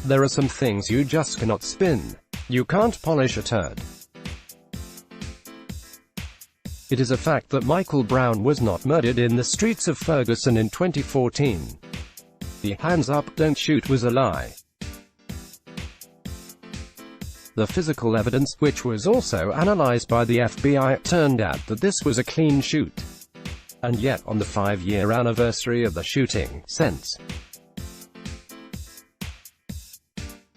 There are some things you just cannot spin. You can't polish a turd. It is a fact that Michael Brown was not murdered in the streets of Ferguson in 2014. The hands up, don't shoot was a lie. The physical evidence, which was also analyzed by the FBI, turned out that this was a clean shoot. And yet, on the 5-year anniversary of the shooting, since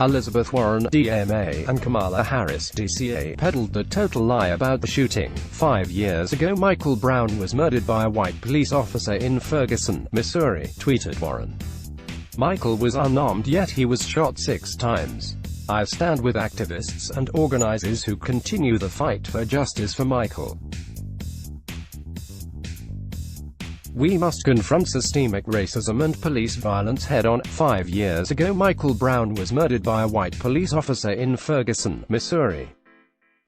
Elizabeth Warren, DMA, and KamalaHarris, DCA, peddled the total lie about the shooting. 5 years ago Michael Brown was murdered by a white police officer in Ferguson, Missouri, tweeted Warren. Michael was unarmed yet he was shot 6 times. I stand with activists and organizers who continue the fight for justice for Michael. We must confront systemic racism and police violence head-on. 5 years ago Michael Brown was murdered by a white police officer in Ferguson, Missouri.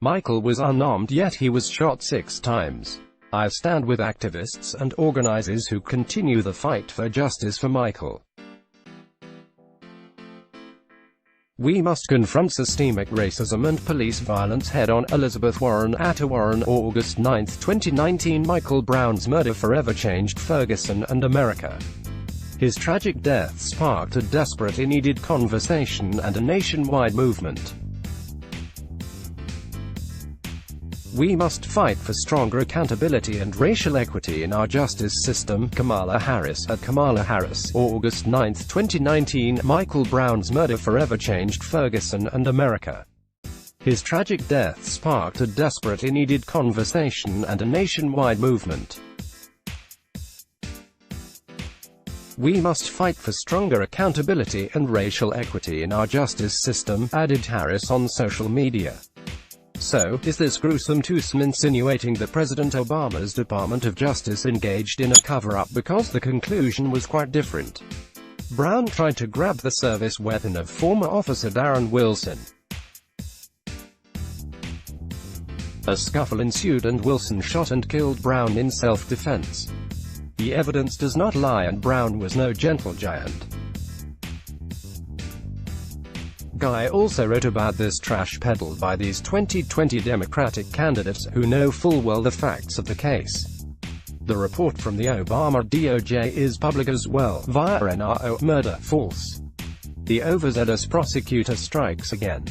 Michael was unarmed yet he was shot 6 times. I stand with activists and organizers who continue the fight for justice for Michael. We must confront systemic racism and police violence head-on. Elizabeth Warren, Warren, August 9, 2019. Michael Brown's murder forever changed Ferguson and America. His tragic death sparked a desperately needed conversation and a nationwide movement. We must fight for stronger accountability and racial equity in our justice system. KamalaHarris, at KamalaHarris, August 9, 2019. Michael Brown's murder forever changed Ferguson and America. His tragic death sparked a desperately needed conversation and a nationwide movement. We must fight for stronger accountability and racial equity in our justice system, added Harris on social media. So, is this gruesome twosome insinuating that President Obama's Department of Justice engaged in a cover-up because the conclusion was quite different? Brown tried to grab the service weapon of former officer Darren Wilson. A scuffle ensued and Wilson shot and killed Brown in self-defense. The evidence does not lie and Brown was no gentle giant. Guy also wrote about this trash peddled by these 2020 Democratic candidates, who know full well the facts of the case. The report from the Obama DOJ is public as well, via NRO, murder, false. The overzealous prosecutor strikes again.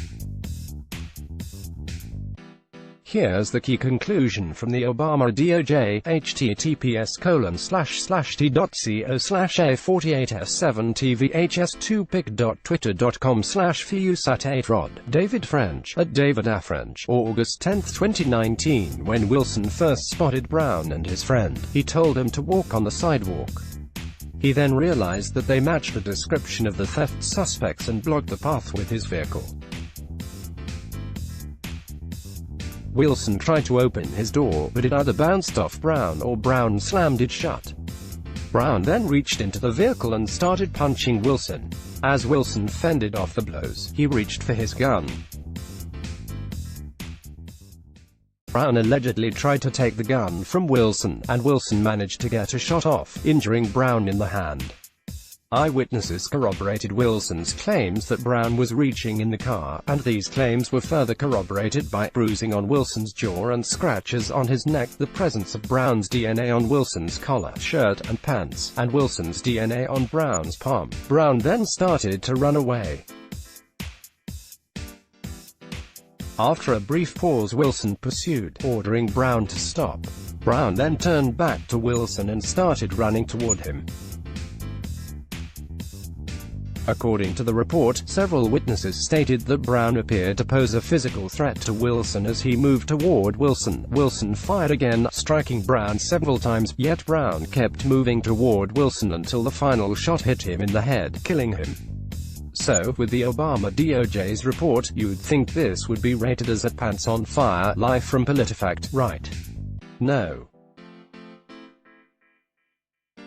Here's the key conclusion from the Obama DOJ, https://t.co/a48s7tvhs2pic.twitter.com/fusat8rod. David French, at David A. French, August 10, 2019. When Wilson first spotted Brown and his friend, he told him to walk on the sidewalk. He then realized that they matched the description of the theft suspects and blocked the path with his vehicle. Wilson tried to open his door, but it either bounced off Brown or Brown slammed it shut. Brown then reached into the vehicle and started punching Wilson. As Wilson fended off the blows, he reached for his gun. Brown allegedly tried to take the gun from Wilson, and Wilson managed to get a shot off, injuring Brown in the hand. Eyewitnesses corroborated Wilson's claims that Brown was reaching in the car, and these claims were further corroborated by bruising on Wilson's jaw and scratches on his neck, the presence of Brown's DNA on Wilson's collar, shirt, and pants, and Wilson's DNA on Brown's palm. Brown then started to run away. After a brief pause, Wilson pursued, ordering Brown to stop. Brown then turned back to Wilson and started running toward him. According to the report, several witnesses stated that Brown appeared to pose a physical threat to Wilson as he moved toward Wilson. Wilson fired again, striking Brown several times, yet Brown kept moving toward Wilson until the final shot hit him in the head, killing him. So, with the Obama DOJ's report, you'd think this would be rated as a pants on fire. Live from PolitiFact, right? No.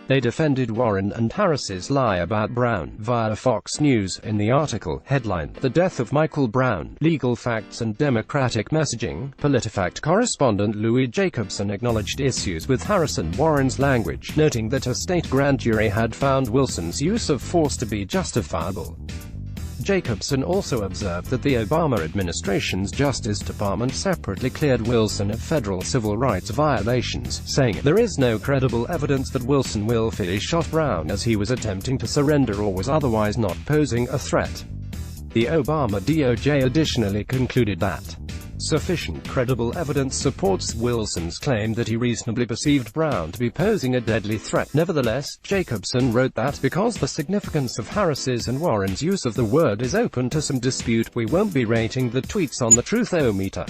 They defended Warren and Harris's lie about Brown via Fox News. In the article, headline, "The Death of Michael Brown, Legal Facts and Democratic Messaging," PolitiFact correspondent Louis Jacobson acknowledged issues with Harris and Warren's language, noting that a state grand jury had found Wilson's use of force to be justifiable. Jacobson also observed that the Obama administration's Justice Department separately cleared Wilson of federal civil rights violations, saying, "There is no credible evidence that Wilson willfully shot Brown as he was attempting to surrender or was otherwise not posing a threat." The Obama DOJ additionally concluded that sufficient credible evidence supports Wilson's claim that he reasonably perceived Brown to be posing a deadly threat. Nevertheless, Jacobson wrote that, because the significance of Harris's and Warren's use of the word is open to some dispute, we won't be rating the tweets on the truth-o-meter.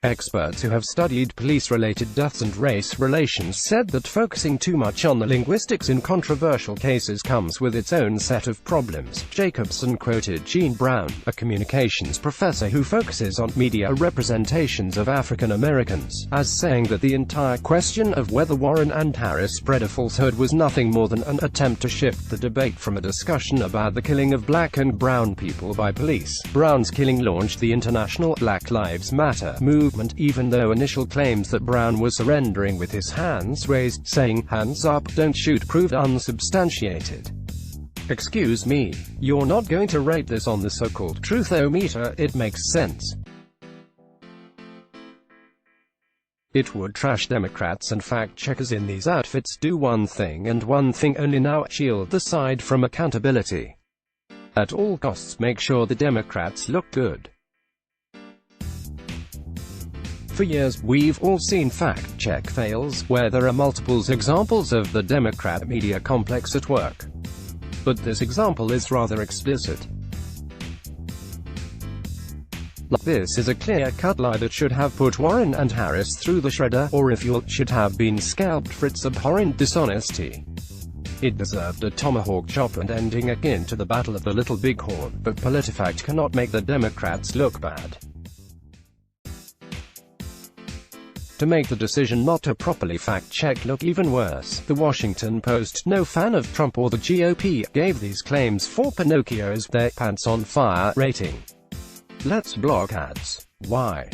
Experts who have studied police-related deaths and race relations said that focusing too much on the linguistics in controversial cases comes with its own set of problems. Jacobson quoted Gene Brown, a communications professor who focuses on media representations of African Americans, as saying that the entire question of whether Warren and Harris spread a falsehood was nothing more than an attempt to shift the debate from a discussion about the killing of black and brown people by police. Brown's killing launched the international Black Lives Matter movement, even though initial claims that Brown was surrendering with his hands raised, saying, "Hands up, don't shoot," proved unsubstantiated. Excuse me, you're not going to rate this on the so-called truth-o-meter? It makes sense. It would trash Democrats and fact-checkers in these outfits do one thing and one thing only now: shield the side from accountability. At all costs make sure the Democrats look good. For years, we've all seen fact-check fails, where there are multiple examples of the Democrat media complex at work. But this example is rather explicit. This is a clear-cut lie that should have put Warren and Harris through the shredder, or if you'll, should have been scalped for its abhorrent dishonesty. It deserved a tomahawk chop and ending akin to the Battle of the Little Bighorn, but PolitiFact cannot make the Democrats look bad. To make the decision not to properly fact-check look even worse, The Washington Post, no fan of Trump or the GOP, gave these claims 4 Pinocchios their pants on fire rating. Let's block ads. Why?